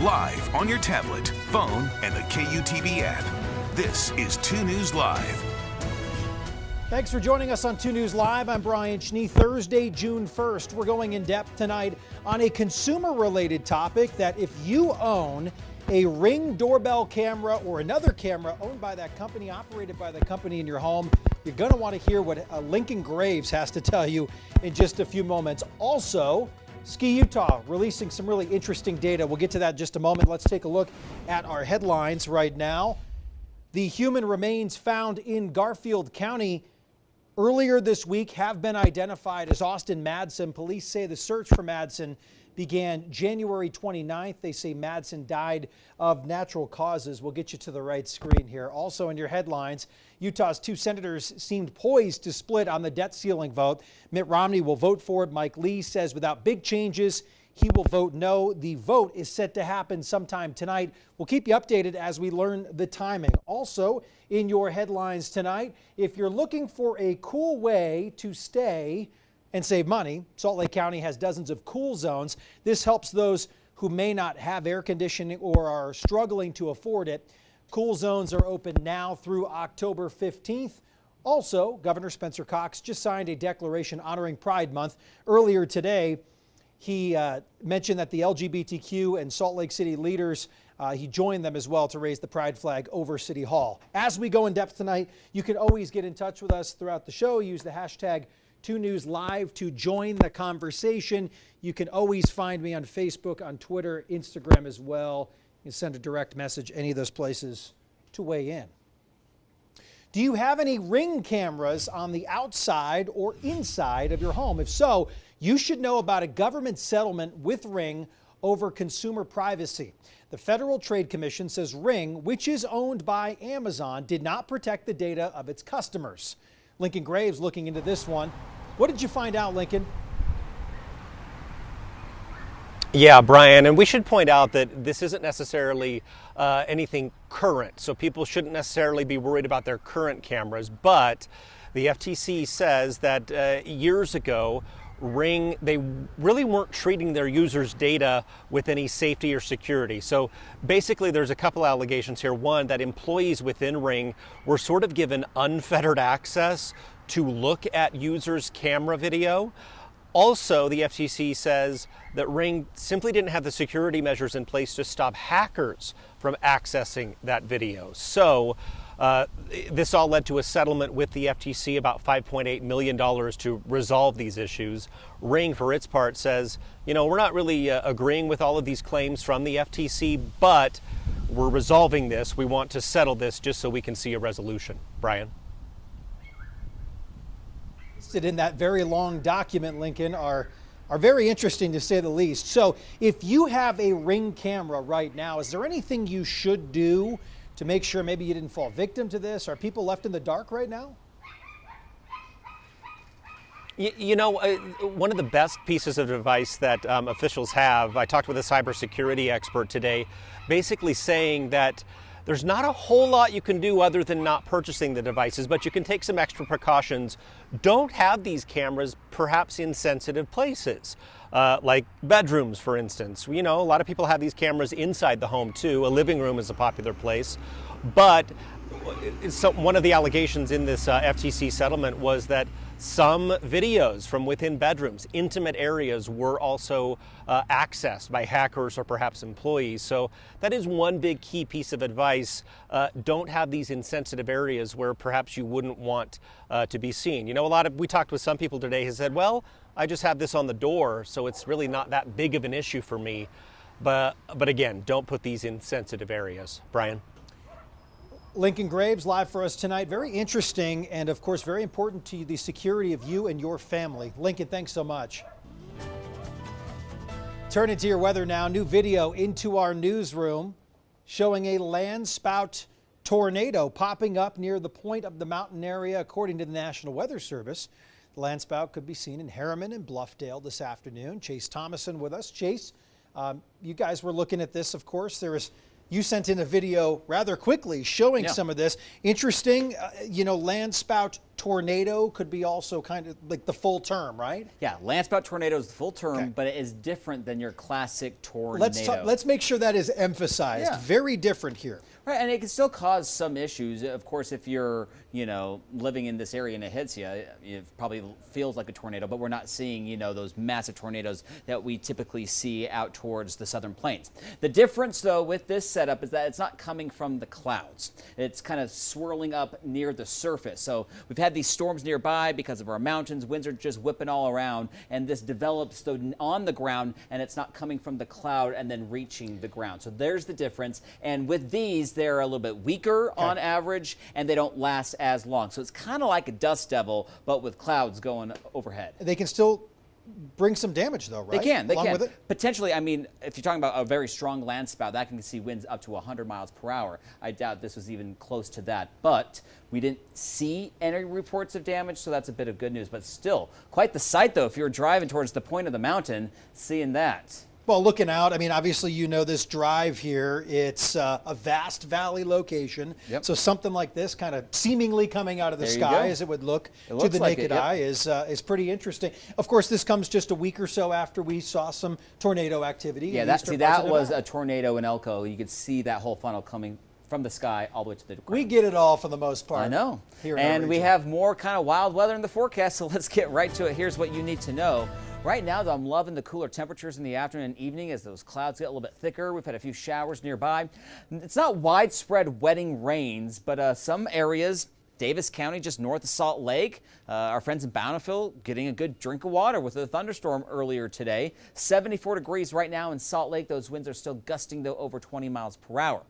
live on your tablet, phone, and the KUTV app. This is 2 News Live. Thanks for joining us on 2 News Live. I'm Brian Schnee. Thursday, June 1st. We're going in depth tonight on a consumer-related topic that if you own a Ring doorbell camera or another camera owned by that company, operated by the company in your home, you're going to want to hear what Lincoln Graves has to tell you in just a few moments. Also, Ski Utah releasing some really interesting data. We'll get to that in just a moment. Let's take a look at our headlines right now. The human remains found in Garfield County earlier this week have been identified as Austin Madsen. Police say the search for Madsen began January 29th. They say Madsen died of natural causes. We'll get you to the right screen here. Also in your headlines, Utah's 2 senators seemed poised to split on the debt ceiling vote. Mitt Romney will vote for it. Mike Lee says without big changes, he will vote no. The vote is set to happen sometime tonight. We'll keep you updated as we learn the timing. Also, in your headlines tonight, if you're looking for a cool way to stay and save money, Salt Lake County has dozens of cool zones. This helps those who may not have air conditioning or are struggling to afford it. Cool zones are open now through October 15th. Also, Governor Spencer Cox just signed a declaration honoring Pride Month. Earlier today, he mentioned that the LGBTQ and Salt Lake City leaders, he joined them as well to raise the pride flag over City Hall. As we go in depth tonight, you can always get in touch with us throughout the show. Use the hashtag 2NewsLive to join the conversation. You can always find me on Facebook, on Twitter, Instagram as well. You can send a direct message, any of those places to weigh in. Do you have any Ring cameras on the outside or inside of your home? If so, you should know about a government settlement with Ring over consumer privacy. The Federal Trade Commission says Ring, which is owned by Amazon, did not protect the data of its customers. Lincoln Graves looking into this one. What did you find out, Lincoln? Yeah, Brian, and we should point out that this isn't necessarily anything current, so people shouldn't necessarily be worried about their current cameras, but the FTC says that years ago, Ring, they really weren't treating their users' data with any safety or security. So basically there's a couple allegations here. One, that employees within Ring were sort of given unfettered access to look at users' camera video. Also, the FTC says that Ring simply didn't have the security measures in place to stop hackers from accessing that video. So this all led to a settlement with the FTC, about $5.8 million to resolve these issues. Ring, for its part, says, you know, we're not really agreeing with all of these claims from the FTC, but we're resolving this. We want to settle this just so we can see a resolution. Brian? In that very long document, Lincoln, are very interesting to say the least. So if you have a Ring camera right now, is there anything you should do to make sure maybe you didn't fall victim to this? Are people left in the dark right now? You know, one of the best pieces of advice that officials have, I talked with a cybersecurity expert today, basically saying that there's not a whole lot you can do other than not purchasing the devices, but you can take some extra precautions. Don't have these cameras perhaps in sensitive places, like bedrooms, for instance. You know, a lot of people have these cameras inside the home too. A living room is a popular place. But one of the allegations in this FTC settlement was that some videos from within bedrooms, intimate areas, were also accessed by hackers or perhaps employees. So that is one big key piece of advice. Don't have these in sensitive areas where perhaps you wouldn't want to be seen. You know, we talked with some people today who said, well, I just have this on the door, so it's really not that big of an issue for me. But again, don't put these in sensitive areas. Brian? Lincoln Graves live for us tonight. Very interesting and, of course, very important to the security of you and your family. Lincoln, thanks so much. Turn into your weather now. New video into our newsroom showing a landspout tornado popping up near the point of the mountain area, according to the National Weather Service. The landspout could be seen in Harriman and Bluffdale this afternoon. Chase Thomason with us. Chase, you guys were looking at this, of course. You sent in a video rather quickly showing some of this. Interesting, landspout tornado could be also kind of like the full term, right? Yeah, landspout tornado is the full term, Okay. but it is different than your classic tornado. Let's make sure that is emphasized. Yeah. Very different here. Right, and it can still cause some issues. Of course, if you're, living in this area and it hits you, it probably feels like a tornado, but we're not seeing, those massive tornadoes that we typically see out towards the southern plains. The difference, though, with this setup is that it's not coming from the clouds. It's kind of swirling up near the surface. So we've had these storms nearby because of our mountains. Winds are just whipping all around, and this develops on the ground, and it's not coming from the cloud and then reaching the ground. So there's the difference. And with these, they're a little bit weaker on average, and they don't last as long. So it's kind of like a dust devil, but with clouds going overhead. They can still bring some damage, though, right? They can. Along with it? Potentially, if you're talking about a very strong land spout, that can see winds up to 100 miles per hour. I doubt this was even close to that. But we didn't see any reports of damage, so that's a bit of good news. But still, quite the sight, though, if you're driving towards the point of the mountain, seeing that. Well, looking out, obviously, this drive here. It's a vast valley location. Yep. So something like this kind of seemingly coming out of the There you sky, go. as it would look to looks the like naked it, yep. eye, is pretty interesting. Of course, this comes just a week or so after we saw some tornado activity. Yeah, in the eastern parts that of the was valley. a tornado in Elko. You could see that whole funnel coming from the sky all the way to the ground. We get it all for the most part. I know. Here in our And we region. have more kind of wild weather in the forecast, so let's get right to it. Here's what you need to know. Right now, though, I'm loving the cooler temperatures in the afternoon and evening as those clouds get a little bit thicker. We've had a few showers nearby. It's not widespread wetting rains, but some areas, Davis County, just north of Salt Lake. Our friends in Bountiful getting a good drink of water with a thunderstorm earlier today. 74 degrees right now in Salt Lake. Those winds are still gusting, though, over 20 miles per hour.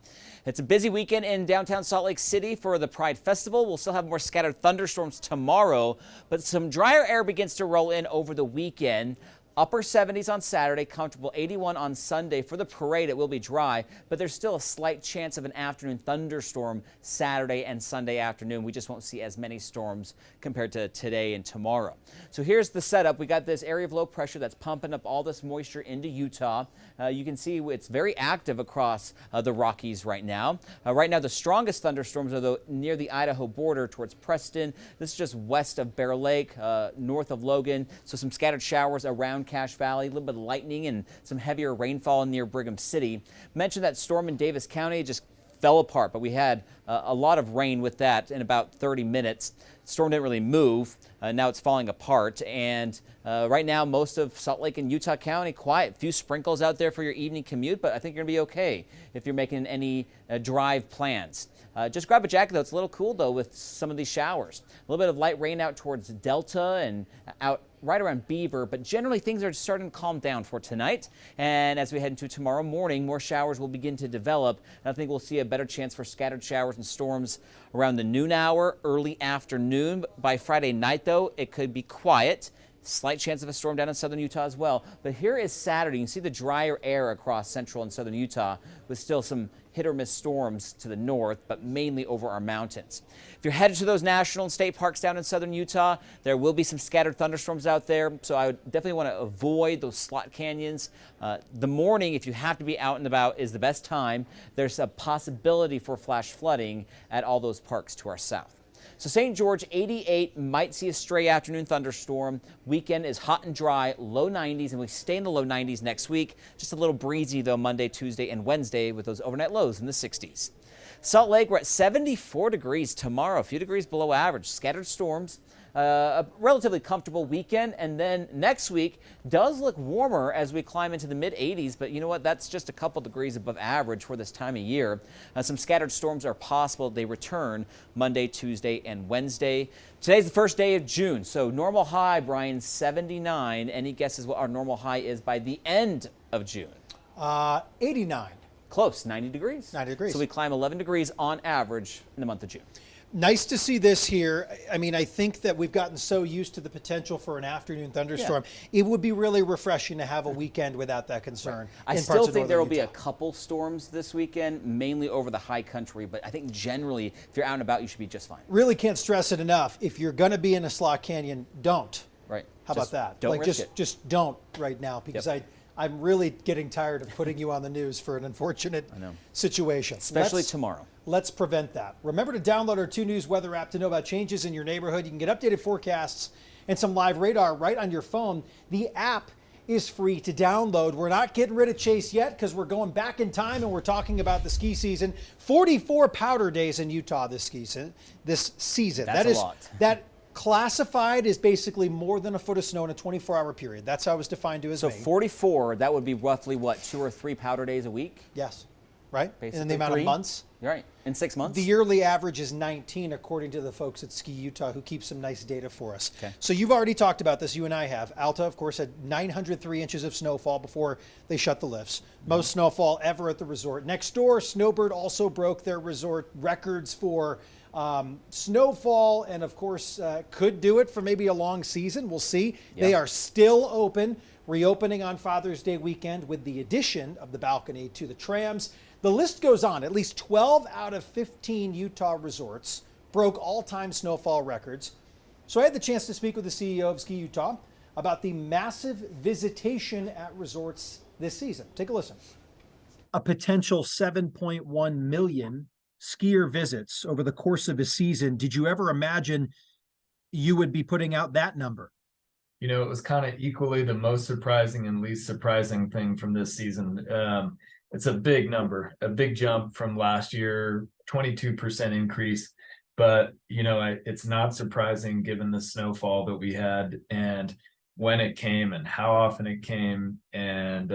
It's a busy weekend in downtown Salt Lake City for the Pride Festival. We'll still have more scattered thunderstorms tomorrow, but some drier air begins to roll in over the weekend. Upper 70s on Saturday, comfortable 81 on Sunday. For the parade, it will be dry, but there's still a slight chance of an afternoon thunderstorm Saturday and Sunday afternoon. We just won't see as many storms compared to today and tomorrow. So here's the setup. We got this area of low pressure that's pumping up all this moisture into Utah. You can see it's very active across the Rockies right now. Right now, the strongest thunderstorms are near the Idaho border towards Preston. This is just west of Bear Lake, north of Logan. So some scattered showers around Cache Valley, a little bit of lightning and some heavier rainfall near Brigham City. Mentioned that storm in Davis County just fell apart, but we had a lot of rain with that in about 30 minutes. The storm didn't really move. Now it's falling apart. And right now, most of Salt Lake and Utah County, quiet. A few sprinkles out there for your evening commute, but I think you're going to be okay if you're making any drive plans. Just grab a jacket, though. It's a little cool, though, with some of these showers. A little bit of light rain out towards Delta and out right around Beaver, but generally things are starting to calm down for tonight. And as we head into tomorrow morning, more showers will begin to develop. And I think we'll see a better chance for scattered showers and storms around the noon hour, early afternoon. By Friday night, though, it could be quiet. Slight chance of a storm down in southern Utah as well. But here is Saturday. You can see the drier air across central and southern Utah with still some hit or miss storms to the north, but mainly over our mountains. If you're headed to those national and state parks down in southern Utah, there will be some scattered thunderstorms out there. So I would definitely want to avoid those slot canyons. The morning, if you have to be out and about, is the best time. There's a possibility for flash flooding at all those parks to our south. So St. George, 88, might see a stray afternoon thunderstorm. Weekend is hot and dry, low 90s, and we stay in the low 90s next week. Just a little breezy, though, Monday, Tuesday, and Wednesday with those overnight lows in the 60s. Salt Lake, we're at 74 degrees tomorrow, a few degrees below average. Scattered storms. A relatively comfortable weekend, and then next week does look warmer as we climb into the mid-80s, but you know what? That's just a couple degrees above average for this time of year. Some scattered storms are possible. They return Monday, Tuesday, and Wednesday. Today's the first day of June, so normal high, Brian, 79. Any guesses what our normal high is by the end of June? 89. Close, 90 degrees. 90 degrees. So we climb 11 degrees on average in the month of June. Nice to see this here. I think that we've gotten so used to the potential for an afternoon thunderstorm. Yeah. It would be really refreshing to have a weekend without that concern. I still think there will be a couple storms this weekend, mainly over the high country, but I think generally, if you're out and about, you should be just fine. Really can't stress it enough. If you're going to be in a slot canyon, don't. Right. How about that? Don't risk it. Just don't right now, because I'm really getting tired of putting you on the news for an unfortunate situation. Especially tomorrow. Let's prevent that. Remember to download our 2 News weather app to know about changes in your neighborhood. You can get updated forecasts and some live radar right on your phone. The app is free to download. We're not getting rid of Chase yet because we're going back in time and we're talking about the ski season. 44 powder days in Utah this season. That's a lot. That classified as basically more than a foot of snow in a 24-hour period. That's how it was defined to as So Maine. 44, that would be roughly what, 2 or 3 powder days a week? Yes, right? Basically And the amount 3? of months. You're right, in 6 months? The yearly average is 19, according to the folks at Ski Utah, who keep some nice data for us. Okay. So you've already talked about this, you and I have. Alta, of course, had 903 inches of snowfall before they shut the lifts. Most snowfall ever at the resort. Next door, Snowbird also broke their resort records for snowfall, and of course could do it for maybe a long season. We'll see. Yeah. They are still open, reopening on Father's Day weekend with the addition of the balcony to the trams. The list goes on. At least 12 out of 15 Utah resorts broke all-time snowfall records. So I had the chance to speak with the CEO of Ski Utah about the massive visitation at resorts this season. Take a listen. A potential 7.1 million skier visits over the course of a season. Did you ever imagine you would be putting out that number? You know, it was kind of equally the most surprising and least surprising thing from this season. It's a big number, a big jump from last year, 22% increase. But, you know, it's not surprising given the snowfall that we had and when it came and how often it came and,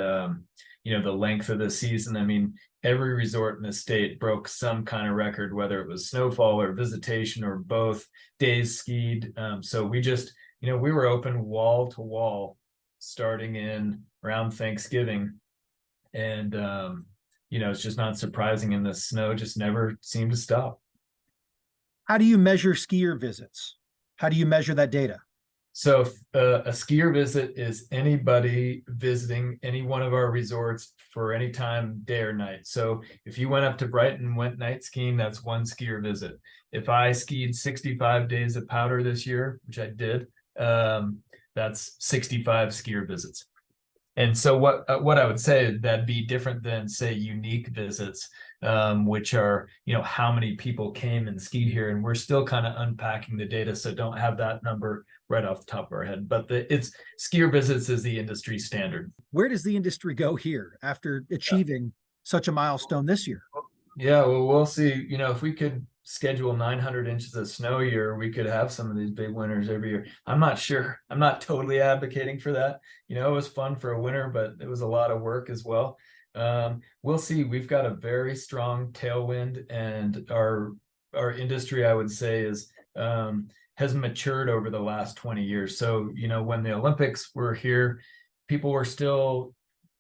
you know, the length of the season. I mean, every resort in the state broke some kind of record, whether it was snowfall or visitation or both, days skied. So we just, you know, we were open wall to wall starting in around Thanksgiving. And, you know, it's just not surprising. And the snow just never seemed to stop. How do you measure skier visits? How do you measure that data? So a skier visit is anybody visiting any one of our resorts for any time, day or night. So if you went up to Brighton and went night skiing, that's one skier visit. If I skied 65 days of powder this year, which I did, that's 65 skier visits. And so what I would say, that'd be different than, say, unique visits, which are, you know, how many people came and skied here. And we're still kind of unpacking the data, so don't have that number right off the top of our head. But it's skier visits is the industry standard. Where does the industry go here after achieving such a milestone this year? Yeah, well, we'll see. You know, if we could schedule 900 inches of snow a year, we could have some of these big winners every year. I'm not sure. I'm not totally advocating for that. You know, it was fun for a winter, but it was a lot of work as well. We'll see. We've got a very strong tailwind, and our industry, I would say, is has matured over the last 20 years. So, you know, when the Olympics were here, people were still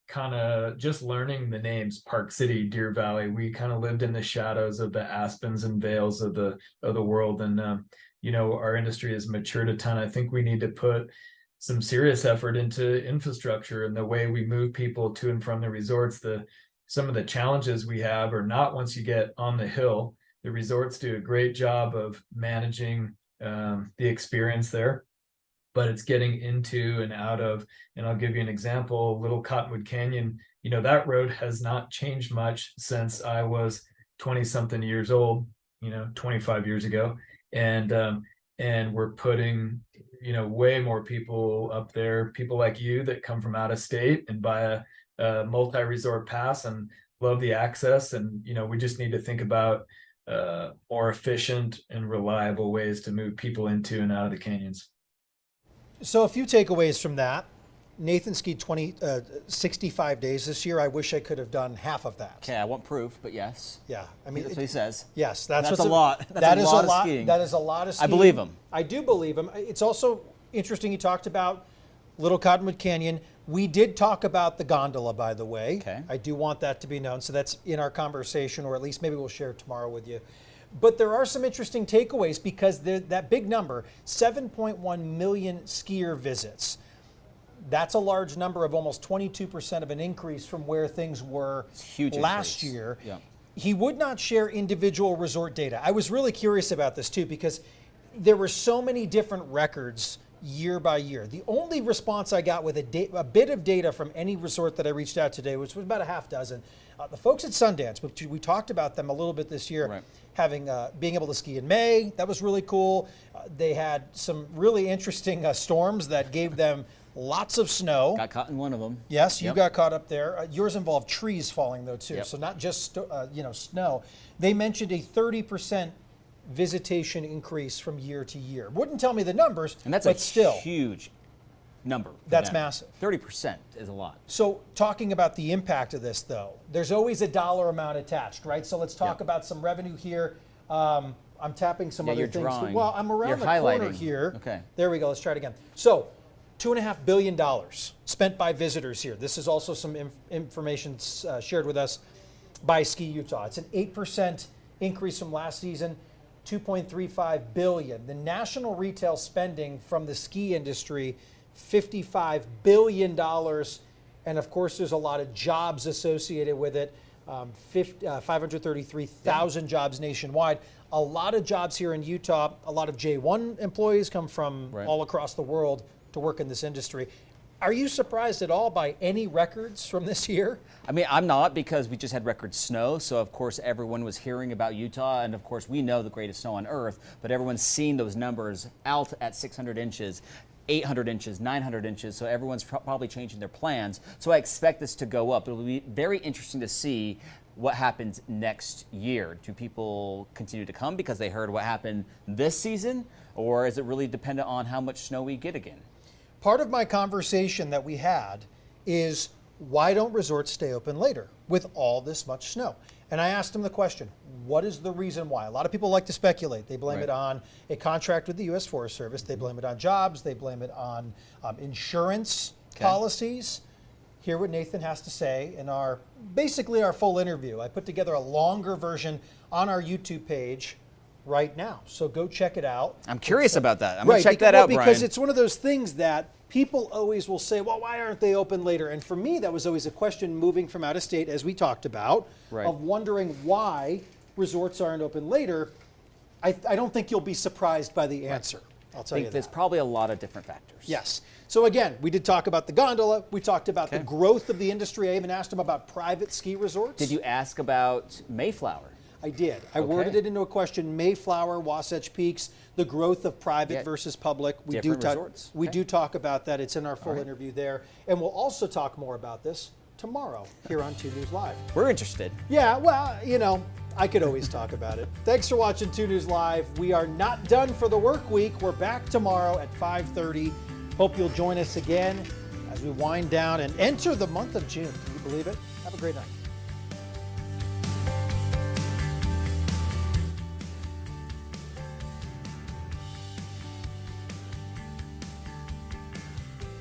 kind of just learning the names, Park City, Deer Valley. We kind of lived in the shadows of the Aspens and Vales of the world. And, you know, our industry has matured a ton. I think we need to put some serious effort into infrastructure and the way we move people to and from the resorts. Some of the challenges we have are not once you get on the hill. The resorts do a great job of managing the experience there, but it's getting into and out of, and I'll give you an example, Little Cottonwood Canyon. You know, that road has not changed much since I was 20 something years old, you know, 25 years ago. And we're putting, you know, way more people up there, people like you that come from out of state and buy a multi-resort pass and love the access. And, you know, we just need to think about more efficient and reliable ways to move people into and out of the canyons. So a few takeaways from that. Nathan skied 65 days this year. I wish I could have done half of that. Okay, I won't prove, but yes. Yeah, I mean, that's what he says. Yes, that's what's a lot. That is a lot. Skiing. That is a lot of skiing. I believe him. I do believe him. It's also interesting. He talked about Little Cottonwood Canyon. We did talk about the gondola, by the way. Okay. I do want that to be known. So that's in our conversation, or at least maybe we'll share it tomorrow with you. But there are some interesting takeaways because that big number, 7.1 million skier visits. That's a large number of almost 22% of an increase from where things were last year. Yeah. He would not share individual resort data. I was really curious about this too because there were so many different records year by year. The only response I got with a bit of data from any resort that I reached out today, which was about a half dozen, the folks at Sundance, which we talked about them a little bit this year, Right. having being able to ski in May. That was really cool. They had some really interesting storms that gave them lots of snow. Got caught in one of them. Yes, you Yep. got caught up there. Yours involved trees falling though too, Yep. so not just snow. They mentioned a 30% visitation increase from year to year. Wouldn't tell me the numbers, And that's but a still. huge number. for That's them. massive. 30% is a lot. So talking about the impact of this though, there's always a dollar amount attached, right? So let's talk Yep. about some revenue here. I'm tapping some Yeah, other you're things. drawing. Well, I'm around You're the corner highlighting. here. Okay. There we go. Let's try it again. So $2.5 billion spent by visitors here. This is also some information shared with us by Ski Utah. It's an 8% increase from last season, $2.35 billion. The national retail spending from the ski industry, $55 billion. And of course, there's a lot of jobs associated with it. 533,000 jobs nationwide. A lot of jobs here in Utah. A lot of J1 employees come from Right. all across the world to work in this industry. Are you surprised at all by any records from this year? I mean, I'm not, because we just had record snow. So, of course, everyone was hearing about Utah. And, of course, we know the greatest snow on earth. But everyone's seen those numbers out at 600 inches, 800 inches, 900 inches. So everyone's probably changing their plans. So I expect this to go up. It'll be very interesting to see what happens next year. Do people continue to come because they heard what happened this season? Or is it really dependent on how much snow we get again? Part of my conversation that we had is, why don't resorts stay open later with all this much snow? And I asked him the question, what is the reason why? A lot of people like to speculate. They blame Right. it on a contract with the U.S. Forest Service. They blame it on jobs. They blame it on insurance policies. Hear what Nathan has to say in basically our full interview. I put together a longer version on our YouTube page right now. So go check it out. I'm curious about that. I'm Right, going to check that out, because Brian. it's one of those things that people always will say, well, why aren't they open later? And for me, that was always a question moving from out of state, as we talked about, Right. of wondering why resorts aren't open later. I don't think you'll be surprised by the answer. I'll tell I you think that. there's probably a lot of different factors. Yes. So again, we did talk about the gondola. We talked about the Okay. growth of the industry. I even asked him about private ski resorts. Did you ask about Mayflower? I did. I Okay. worded it into a question: Mayflower, Wasatch Peaks, the growth of private Yeah. versus public. We Different do talk. resorts. We Okay. do talk about that. It's in our full right. interview there, and we'll also talk more about this tomorrow here on 2 News Live. We're interested. Yeah, well, I could always talk about it. Thanks for watching 2 News Live. We are not done for the work week. We're back tomorrow at 5:30. Hope you'll join us again as we wind down and enter the month of June. Can you believe it? Have a great night.